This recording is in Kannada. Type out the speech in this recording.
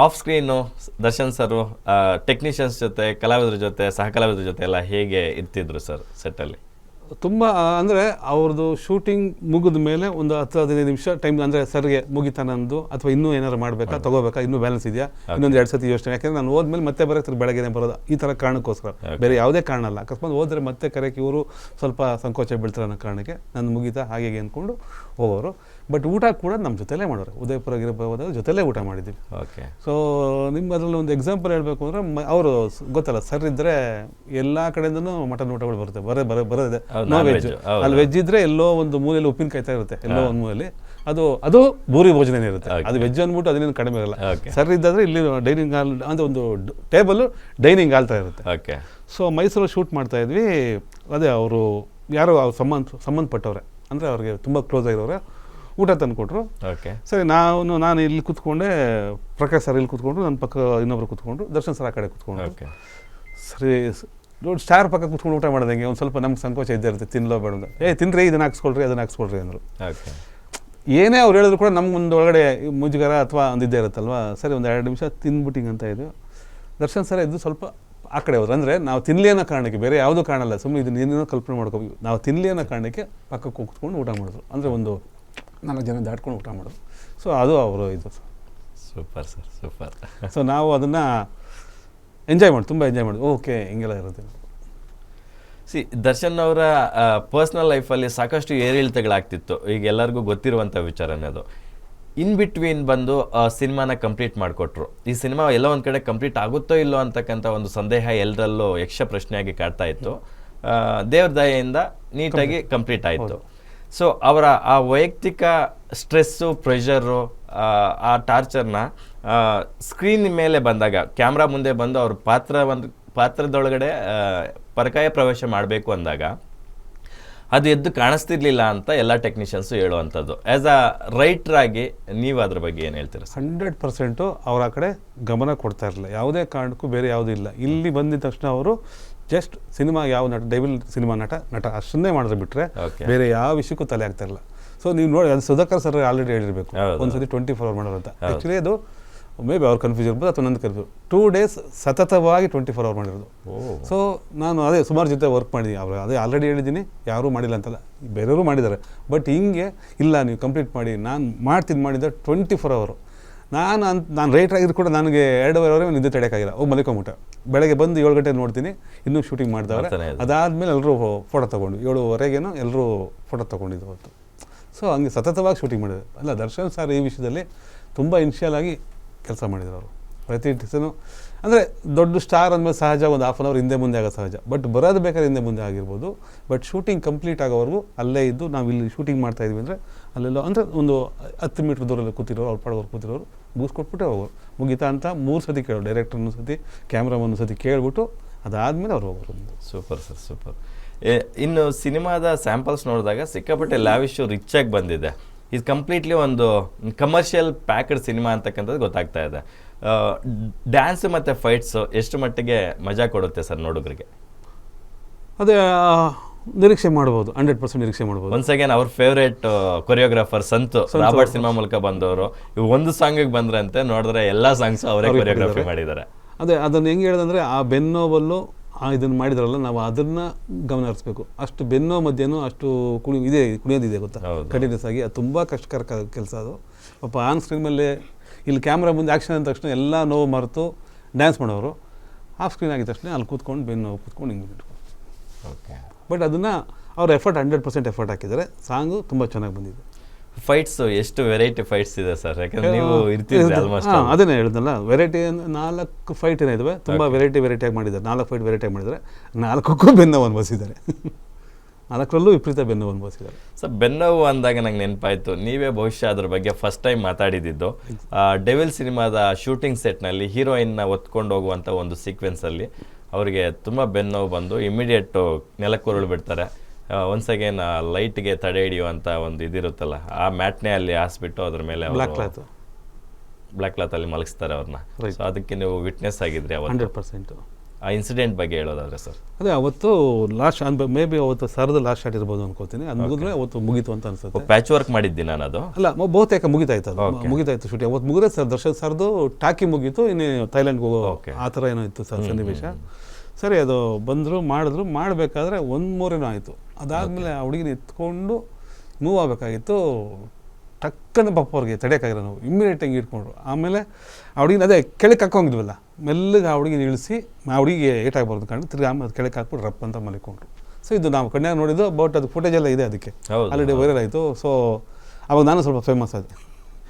Of screen Darshan sir technicians ಜೊತೆ ಕಲಾವಿದರ ಜೊತೆ ಸಹ ಕಲಾವಿದರ ಜೊತೆ ಎಲ್ಲ ಹೇಗೆ ಇರ್ತಿದ್ರು ಸರ್ ಸೆಟ್ಟಲ್ಲಿ? ತುಂಬ ಅಂದರೆ ಅವ್ರದ್ದು ಶೂಟಿಂಗ್ ಮುಗಿದ ಮೇಲೆ ಒಂದು 10-15 ನಿಮಿಷ ಟೈಮ್ ಅಂದರೆ ಸರ್ಗೆ ಮುಗಿತಾ ನಂದು ಅಥವಾ ಇನ್ನೂ ಏನಾರು ಮಾಡಬೇಕಾ ತೊಗೋಬೇಕಾ ಇನ್ನೂ ಬ್ಯಾಲೆನ್ಸ್ ಇದೆಯಾ ಇನ್ನೊಂದು 2 ಸತಿ ಯೋಚನೆ. ಯಾಕೆಂದರೆ ನಾನು ಹೋದ್ಮೇಲೆ ಮತ್ತೆ ಬರೋಕ್ಕೆ ಬೆಳಗ್ಗೆನೇ ಬರೋದು ಈ ಥರ ಕಾರಣಕ್ಕೋಸ್ಕರ, ಬೇರೆ ಯಾವುದೇ ಕಾರಣ ಅಲ್ಲ. ಅಕಸ್ಮಾತ್ ಹೋದರೆ ಮತ್ತೆ ಕರೆಕ್ಕೆ ಇವರು ಸ್ವಲ್ಪ ಸಂಕೋಚ ಬೀಳ್ತಾರೆ ಅನ್ನೋ ಕಾರಣಕ್ಕೆ ನಾನು ಮುಗಿತಾ ಹಾಗೆ ಅಂದ್ಕೊಂಡು ಹೋಗೋರು. ಬಟ್ ಊಟ ಕೂಡ ನಮ್ಮ ಜೊತೆಲೇ ಮಾಡೋರು. ಉದಯಪುರ ಹೋದಾಗ ಜೊತೆಲೇ ಊಟ ಮಾಡಿದ್ದೀವಿ. ಓಕೆ. ಸೊ ನಿಮ್ಗೆ ಅದರಲ್ಲಿ ಒಂದು ಎಕ್ಸಾಂಪಲ್ ಹೇಳಬೇಕು ಅಂದರೆ ಅವರು ಗೊತ್ತಲ್ಲ ಸರ್ ಇದ್ದರೆ ಎಲ್ಲ ಕಡೆಯಿಂದನೂ ಮಟನ್ ಊಟಗಳು ಬರುತ್ತೆ, ಬರೋದೆ ನಾನ್ ವೆಜ್. ಅಲ್ಲಿ ವೆಜ್ ಇದ್ರೆ ಎಲ್ಲೋ ಒಂದು ಮೂಲೆಯಲ್ಲಿ ಉಪ್ಪಿನಕಾಯ್ತಾ ಇರುತ್ತೆ, ಎಲ್ಲೋ ಒಂದು ಮೂಲೆಯಲ್ಲಿ ಅದು ಭೂರಿ ಭೋಜನ ಇರುತ್ತೆ. ಅದು ವೆಜ್ ಅಂದ್ಬಿಟ್ಟು ಅದೇನು ಕಡಿಮೆ ಇರಲ್ಲ. ಸರ್ ಇದ್ದಾದ್ರೆ ಇಲ್ಲಿ ಡೈನಿಂಗ್ ಹಾಲ್ ಅಂದರೆ ಒಂದು ಟೇಬಲ್ ಡೈನಿಂಗ್ ಹಾಲ್ ಥರ ಇರುತ್ತೆ. ಓಕೆ. ಸೊ ಮೈಸೂರಲ್ಲಿ ಶೂಟ್ ಮಾಡ್ತಾ ಇದ್ವಿ. ಅದೇ ಅವರು ಯಾರೋ ಸಂಬಂಧಪಟ್ಟವ್ರೆ ಅಂದರೆ ಅವ್ರಿಗೆ ತುಂಬ ಕ್ಲೋಸ್ ಆಗಿರೋರೆ ಊಟ ತಂದು ಕೊಟ್ಟರು. ಓಕೆ. ಸರಿ ನಾನು ಇಲ್ಲಿ ಕೂತ್ಕೊಂಡೆ, ಪ್ರಕಾಶ್ ಸರ್ ಇಲ್ಲಿ ಕೂತ್ಕೊಂಡ್ರು, ನನ್ನ ಪಕ್ಕ ಇನ್ನೊಬ್ರು ಕೂತ್ಕೊಂಡ್ರು, ದರ್ಶನ್ ಸರ್ ಆ ಕಡೆ ಕೂತ್ಕೊಂಡ್ರು. ಸರಿ ನೋಡಿ ಸ್ಟಾರ್ ಪಕ್ಕ ಕೂತ್ಕೊಂಡು ಊಟ ಮಾಡೋದಂಗೆ ಒಂದು ಸ್ವಲ್ಪ ನಮ್ಗೆ ಸಂಕೋಚ ಇದ್ದೇ ಇರುತ್ತೆ, ತಿನ್ನಲೋ ಬೇಡ. ತಿನ್ನಿರಿ ಇದನ್ನ ಹಾಕ್ಸ್ಕೊಳ್ರಿ ಅದನ್ನ ಹಾಕ್ಸ್ಕೊಳ್ರಿ ಅಂದರು. ಏನೇ ಅವ್ರು ಹೇಳಿದ್ರು ಕೂಡ ನಮ್ಗೊಂದು ಒಳಗಡೆ ಮುಜುಗರ ಅಥವಾ ಒಂದು ಇದ್ದೇ ಇರುತ್ತಲ್ವ. ಸರಿ ಒಂದು 2 ನಿಮಿಷ ತಿನ್ಬಿಟ್ಟಿಂಗ್ ಅಂತ ಇದ್ದು ದರ್ಶನ್ ಸರ್ ಇದ್ದು ಸ್ವಲ್ಪ ಆ ಕಡೆ ಹೋದ್ರು. ಅಂದರೆ ನಾವು ತಿನ್ನಲಿ ಅನ್ನೋ ಕಾರಣಕ್ಕೆ, ಬೇರೆ ಯಾವುದೂ ಕಾರಣ ಅಲ್ಲ, ಸುಮ್ಮನೆ ಇದನ್ನ ಏನೇನೋ ಕಲ್ಪನೆ ಮಾಡ್ಕೋಬೇಕು. ನಾವು ತಿನ್ನಲಿ ಅನ್ನೋ ಕಾರಣಕ್ಕೆ ಪಕ್ಕಕ್ಕೆ ಕೂತ್ಕೊಂಡು ಊಟ ಮಾಡಿದ್ರು. ಅಂದರೆ ಒಂದು 4 ಜನ ದಾಟ್ಕೊಂಡು ಊಟ ಮಾಡೋದು. ಸೊ ಅದು ಅವರು ಇದು. Super sir, super. ಸೊ ನಾವು ಅದನ್ನು ಎಂಜಾಯ್ ಮಾಡಿ ತುಂಬ ಎಂಜಾಯ್ ಮಾಡಿದ್ವಿ. ಓಕೆ ಹಿಂಗೆಲ್ಲ ಇರುತ್ತೆ. ದರ್ಶನ್ ಅವರ ಪರ್ಸ್ನಲ್ ಲೈಫಲ್ಲಿ ಸಾಕಷ್ಟು ಏರಿಳಿತಗಳಾಗ್ತಿತ್ತು, ಈಗ ಎಲ್ಲರಿಗೂ ಗೊತ್ತಿರುವಂಥ ವಿಚಾರನೇ ಅದು. ಇನ್ ಬಿಟ್ವೀನ್ ಬಂದು ಸಿನಿಮಾನ ಕಂಪ್ಲೀಟ್ ಮಾಡಿಕೊಟ್ರು. ಈ ಸಿನಿಮಾ ಎಲ್ಲ ಒಂದು ಕಡೆ ಕಂಪ್ಲೀಟ್ ಆಗುತ್ತೋ ಇಲ್ಲೋ ಅಂತಕ್ಕಂಥ ಒಂದು ಸಂದೇಹ ಎಲ್ಲರಲ್ಲೂ ಯಕ್ಷ ಪ್ರಶ್ನೆಯಾಗಿ ಕಾಡ್ತಾ ಇತ್ತು. ದೇವ್ರ ದಯೆಯಿಂದ ನೀಟಾಗಿ ಕಂಪ್ಲೀಟ್ ಆಯಿತು. ಸೊ ಅವರ ಆ ವೈಯಕ್ತಿಕ ಸ್ಟ್ರೆಸ್ಸು, ಪ್ರೆಷರು, ಆ ಟಾರ್ಚರ್ನ ಸ್ಕ್ರೀನ್ ಮೇಲೆ ಬಂದಾಗ, ಕ್ಯಾಮ್ರಾ ಮುಂದೆ ಬಂದು ಅವ್ರ ಪಾತ್ರದೊಳಗಡೆ ಪರಕಾಯ ಪ್ರವೇಶ ಮಾಡಬೇಕು ಅಂದಾಗ ಅದು ಎದ್ದು ಕಾಣಿಸ್ತಿರ್ಲಿಲ್ಲ ಅಂತ ಎಲ್ಲ ಟೆಕ್ನಿಷಿಯನ್ಸು ಹೇಳುವಂಥದ್ದು. ಆ್ಯಸ್ ಅ ರೈಟ್ರಾಗಿ ನೀವು ಅದ್ರ ಬಗ್ಗೆ ಏನು ಹೇಳ್ತೀರ? 100% ಅವ್ರ ಆ ಕಡೆ ಗಮನ ಕೊಡ್ತಾ ಇರಲಿಲ್ಲ, ಯಾವುದೇ ಕಾರಣಕ್ಕೂ ಬೇರೆ ಯಾವುದೂ ಇಲ್ಲ. ಇಲ್ಲಿ ಬಂದಿದ ತಕ್ಷಣ ಅವರು ಜಸ್ಟ್ ಸಿನಿಮಾ ಯಾವ ನಟ, ಡೆವಿಲ್ ಸಿನಿಮಾ ನಟ ಅಷ್ಟನ್ನೇ ಮಾಡಿದ್ರೆ ಬಿಟ್ಟರೆ ಬೇರೆ ಯಾವ ವಿಷಯಕ್ಕೂ ತಲೆ ಆಗ್ತಾ ಇರಲಿಲ್ಲ. ಸೊ ನೀವು ನೋಡಿ, ಅದು ಸುಧಾಕರ್ ಸರ್ ಆಲ್ರೆಡಿ ಹೇಳಿರಬೇಕು ಒಂದ್ಸತಿ 24 hours ಮಾಡೋರು ಅಂತ. ಆ್ಯಕ್ಚುಲಿ ಅದು ಮೇ ಬಿ ಅವ್ರು ಕನ್ಫ್ಯೂಸ್ ಇರ್ಬೋದು ಅಥವಾ ನನ್ನ ಕನ್ಫ್ಯೂಸ್. 2 days ಸತತವಾಗಿ 24 hours ಮಾಡಿರೋದು. ಸೊ ನಾನು ಅದೇ ಸುಮಾರು ಜೊತೆ ವರ್ಕ್ ಮಾಡಿದ್ದೀನಿ. ಅವರು ಅದೇ ಆಲ್ರೆಡಿ ಹೇಳಿದ್ದೀನಿ, ಯಾರೂ ಮಾಡಿಲ್ಲ ಅಂತಲ್ಲ, ಬೇರೆಯವರು ಮಾಡಿದ್ದಾರೆ. ಬಟ್ ಹಿಂಗೆ ಇಲ್ಲ, ನೀವು ಕಂಪ್ಲೀಟ್ ಮಾಡಿ, ನಾನು ಮಾಡಿದ್ದ 24 hours. ನಾನು ರೈಟ್ ಆಗಿದ್ರು ಕೂಡ ನನಗೆ 2.5 hours ನಿದ್ದೆ ತಡೆಯೋಕ್ಕಾಗಿಲ್ಲ. ಮಲ್ಕೊಂಬಿಟ್ಟೆ. ಬೆಳಗ್ಗೆ ಬಂದು 7 ಗಂಟೆ ನೋಡ್ತೀನಿ, ಇನ್ನೂ ಶೂಟಿಂಗ್ ಮಾಡ್ದವ್ರೆ. ಅದಾದಮೇಲೆ ಎಲ್ಲರೂ ಫೋಟೋ ತೊಗೊಂಡು 7:30 ಎಲ್ಲರೂ ಫೋಟೋ ತೊಗೊಂಡಿದ್ದು ಹೊತ್ತು. ಸೊ ಹಂಗೆ ಸತತವಾಗಿ ಶೂಟಿಂಗ್ ಮಾಡಿದ್ರು. ಅಲ್ಲ, ದರ್ಶನ್ ಸರ್ ಈ ವಿಷಯದಲ್ಲಿ ತುಂಬ ಇನಿಷಿಯಲ್ ಆಗಿ ಕೆಲಸ ಮಾಡಿದ್ರು ಅವರು. ಪ್ರತಿ ಟಿಸನು ಅಂದರೆ ದೊಡ್ಡ ಸ್ಟಾರ್ ಅಂದಮೇಲೆ ಸಹಜ ಒಂದು 1/2 hour ಹಿಂದೆ ಮುಂದೆ ಆಗೋದು ಸಹಜ. ಬಟ್ ಬರೋದು ಬೇಕಾದ್ರೆ ಹಿಂದೆ ಮುಂದೆ ಆಗಿರ್ಬೋದು. ಬಟ್ ಶೂಟಿಂಗ್ ಕಂಪ್ಲೀಟ್ ಆಗೋವರೆಗೂ ಅಲ್ಲೇ ಇದ್ದು, ನಾವು ಇಲ್ಲಿ ಶೂಟಿಂಗ್ ಮಾಡ್ತಾಯಿದ್ವಿ ಅಂದರೆ ಅಲ್ಲೆಲ್ಲೋ ಅಂದರೆ ಒಂದು 10 ಮೀಟ್ರ್ ದೂರಲ್ಲಿ ಕೂತಿರೋರು, ಅವ್ರ ಪಾಡೋರು ಕೂತಿರೋರು, ಮುಗಿಸ್ಕೊಟ್ಬಿಟ್ಟೆ ಹೋಗೋರು. ಮುಗಿತಾ ಅಂತ 3 ಸತಿ ಕೇಳೋರು, ಡೈರೆಕ್ಟರ್ 1 ಸತಿ, ಕ್ಯಾಮ್ರಾಮನ್ 1 ಸತಿ ಕೇಳ್ಬಿಟ್ಟು ಅದಾದಮೇಲೆ ಅವ್ರು ಹೋಗೋರು. Super sir, super. ಇನ್ನು ಸಿನಿಮಾದ ಸ್ಯಾಂಪಲ್ಸ್ ನೋಡಿದಾಗ ಸಿಕ್ಕಾಪಟ್ಟೆ ಲ್ಯಾವಿಶು ರಿಚ್ ಆಗಿ ಬಂದಿದೆ. ಇದು ಕಂಪ್ಲೀಟ್ಲಿ ಒಂದು ಕಮರ್ಷಿಯಲ್ ಪ್ಯಾಕ್ಡ್ ಸಿನಿಮಾ ಅಂತಕ್ಕಂಥದ್ದು ಗೊತ್ತಾಗ್ತಾ ಇದೆ. ಡ್ಯಾನ್ಸ್ ಮತ್ತು ಫೈಟ್ಸು ಎಷ್ಟು ಮಟ್ಟಿಗೆ ಮಜಾ ಕೊಡುತ್ತೆ ಸರ್ ನೋಡೋರಿಗೆ? ಅದೇ ನಿರೀಕ್ಷೆ ಮಾಡ್ಬೋದು, 100% ನಿರೀಕ್ಷೆ ಮಾಡ್ಬೋದು. ಒನ್ಸ್ ಅಗೇನ್ ಅವ್ರ favourite choreographer Santhu Robert cinema ಮೂಲಕ ಬಂದವರು ಒಂದು ಸಾಂಗಿಗೆ ಬಂದ್ರಂತೆ, ನೋಡಿದ್ರೆ ಎಲ್ಲ ಸಾಂಗ್ಸು ಅವರೇ ಕೊರಿಯೋಗ್ರಫಿ ಮಾಡಿದ್ದಾರೆ. ಅದೇ ಅದನ್ನು ಹೆಂಗೆ ಹೇಳೋದಂದರೆ, ಆ ಬೆನ್ನೋವಲ್ಲೂ ಇದನ್ನು ಮಾಡಿದ್ರಲ್ಲ, ನಾವು ಅದನ್ನು ಗಮನ ಹರಿಸ್ಬೇಕು. ಅಷ್ಟು ಬೆನ್ನೋ ಮಧ್ಯನೂ ಅಷ್ಟು ಕುಣಿಯೋದಿದೆ ಗೊತ್ತಾ, ಕಂಟಿನ್ಯೂಸ್ ಆಗಿ. ಅದು ತುಂಬ ಕಷ್ಟಕರ ಕೆಲಸ ಅದು. ಪಾಪ ಆನ್ ಸ್ಕ್ರೀನ್ ಮೇಲೆ ಇಲ್ಲಿ ಕ್ಯಾಮ್ರಾ ಮುಂದೆ ಆ್ಯಕ್ಷನ್ ಅಂದ ತಕ್ಷಣ ಎಲ್ಲ ನೋವು ಮರೆತು ಡ್ಯಾನ್ಸ್ ಮಾಡೋರು. ಆಫ್ ಸ್ಕ್ರೀನ್ ಆಗಿದ ತಕ್ಷಣ ಅಲ್ಲಿ ಕೂತ್ಕೊಂಡು ಬೆನ್ನು ಕೂತ್ಕೊಂಡು ಹಿಂಗೆ ಬಿಟ್ಕೊಂಡು. ಓಕೆ. ಬಟ್ ಅದನ್ನು ಅವ್ರ ಎಫರ್ಟ್ 100% ಎಫರ್ಟ್ ಹಾಕಿದ್ದಾರೆ. ಸಾಂಗು ತುಂಬ ಚೆನ್ನಾಗಿ ಬಂದಿದೆ. ಫೈಟ್ಸು ಎಷ್ಟು ವೆರೈಟಿ ಫೈಟ್ಸ್ ಇದೆ ಸರ್? ಯಾಕಂದ್ರೆ ನೀವು ಇರ್ತೀರಿ ಆಲ್ಮೋಸ್ಟ್. ಅದನ್ನೇ ಹೇಳಿದ್ನಲ್ಲ, ವೆರೈಟಿ 4 ಫೈಟ್ ಏನಿದಾವೆ, ತುಂಬ ವೆರೈಟಿಯಾಗಿ ಮಾಡಿದ್ದಾರೆ. 4 ಫೈಟ್ ವೆರೈಟಿಯಾಗಿ ಮಾಡಿದ್ದಾರೆ. 4ಕ್ಕೂ ಬೆನ್ನೋವು ಅನುಭವಿಸಿದ್ದಾರೆ. 4ರಲ್ಲೂ ವಿಪರೀತ ಬೆನ್ನೋವು ಅನುಭವಿಸಿದ್ದಾರೆ. ಸರ್, ಬೆನ್ನೋವು ಅಂದಾಗ ನಂಗೆ ನೆನಪಾಯಿತು, ನೀವೇ ಬಹುಶಃ ಅದ್ರ ಬಗ್ಗೆ ಫಸ್ಟ್ ಟೈಮ್ ಮಾತಾಡಿದ್ದು. ಡೆವಿಲ್ ಸಿನಿಮಾದ ಶೂಟಿಂಗ್ ಸೆಟ್ನಲ್ಲಿ ಹೀರೋಯಿನ್ನ ಒತ್ಕೊಂಡು ಹೋಗುವಂಥ ಒಂದು ಸೀಕ್ವೆನ್ಸಲ್ಲಿ ಅವರಿಗೆ ತುಂಬ ಬೆನ್ನೋವು ಬಂದು ಇಮಿಡಿಯೇಟು ನೆಲಕ್ಕುರುಳು ಬಿಡ್ತಾರೆ. ಒನ್ಸ್ ಅಗೇನ್ ಲೈಟ್ಗೆ ತಡೆ ಹಿಡಿಯುವಂಥ ಒಂದು ಇದಿರುತ್ತಲ್ಲ, ಆ ಮ್ಯಾಟ್ನೇ ಅಲ್ಲಿ ಹಾಸ್ಬಿಟ್ಟು ಅದ್ರ ಮೇಲೆ ಬ್ಲ್ಯಾಕ್ ಕ್ಲಾತ್ ಅಲ್ಲಿ ಮಲಗಿಸ್ತಾರೆ ಅವ್ರನ್ನ. ಸೊ ಅದಕ್ಕೆ ನೀವು ವಿಟ್ನೆಸ್ ಆಗಿದ್ರಿ ಅವತ್ತು. 100%. ಆ ಇನ್ಸಿಡೆಂಟ್ ಬಗ್ಗೆ ಹೇಳೋದಾದ್ರೆ ಸರ್. ಅದೇ ಅವತ್ತು ಲಾಸ್ಟ್ ಮೇ ಬಿ ಅವತ್ತು ಸರ್ದು ಲಾಸ್ಟ್ ಶಾಟ್ ಇರ್ಬೋದು ಅನ್ಕೋತೀನಿ. ಅದು ಮುಗಿದ್ರೆ ಅವತ್ತು ಮುಗೀತು ಅಂತ ಅನ್ಸುತ್ತೆ. ಪ್ಯಾಚ್ ವರ್ಕ್ ಮಾಡಿದ್ದೀನಿ ನಾನು ಅದು. ಅಲ್ಲ ಬಹುತೇಕ ಮುಗಿತಾಯ್ತು, ಅದು ಮುಗಿತಾಯ್ತು ಶೂಟಿಂಗ್. ಅವತ್ತು ಮುಗಿದ್ರೆ ಸರ್ ದರ್ಶನ್ ಸರ್ದು ಟಾಕಿ ಮುಗೀತು, ಇನ್ನು ಥೈಲ್ಯಾಂಡ್ಗೆ ಹೋಗೋ ಆ ಥರ ಏನೋ ಇತ್ತು ಸರ್ ಸನ್ನಿವೇಶ. ಸರಿ ಅದು ಬಂದರು ಮಾಡಿದ್ರು, ಮಾಡಬೇಕಾದ್ರೆ 1 ಏನೋ ಆಯಿತು. ಅದಾದಮೇಲೆ ಆ ಹುಡುಗಿನ ಎತ್ಕೊಂಡು ಮೂವ್ ಆಗಬೇಕಾಗಿತ್ತು. ಟಕ್ಕನ ಪಾಪ ಅವ್ರಿಗೆ ತಡೆಯೋಕ್ಕಾಗಿಲ್ಲ, ನಾವು ಇಮ್ಮಿಡಿಯೇಟಾಗಿ ಇಟ್ಕೊಂಡ್ರು. ಆಮೇಲೆ ಆ ಹುಡುಗಿನ ಅದೇ ಕೆಳಕ್ಕೆ ಹಾಕೊಂಡಿದ್ವಲ್ಲ, ಮೆಲ್ಲಗೆ ಆ ಹುಡುಗಿನ ಇಳಿಸಿ ಆ ಹುಡುಗಿಗೆ ಏಟಾಗಬಾರ್ದು ಕಾರಣ ತಿರ್ಗಿ ಆಮೇಲೆ ಕೆಳಕ್ಕೆ ಹಾಕ್ಬಿಟ್ಟು ರಪ್ ಅಂತ ಮಲಿಕೊಂಡ್ರು. ಸೊ ಇದು ನಾವು ಕಣ್ಯಾಗ ನೋಡಿದ್ದು. ಬಟ್ ಅದು ಫುಟೇಜ್ ಎಲ್ಲ ಇದೆ, ಅದಕ್ಕೆ ಆಲ್ರೆಡಿ ವೈರಲ್ ಆಯಿತು. ಸೊ ಅವಾಗ ನಾನು ಸ್ವಲ್ಪ ಫೇಮಸ್ ಆದೆ.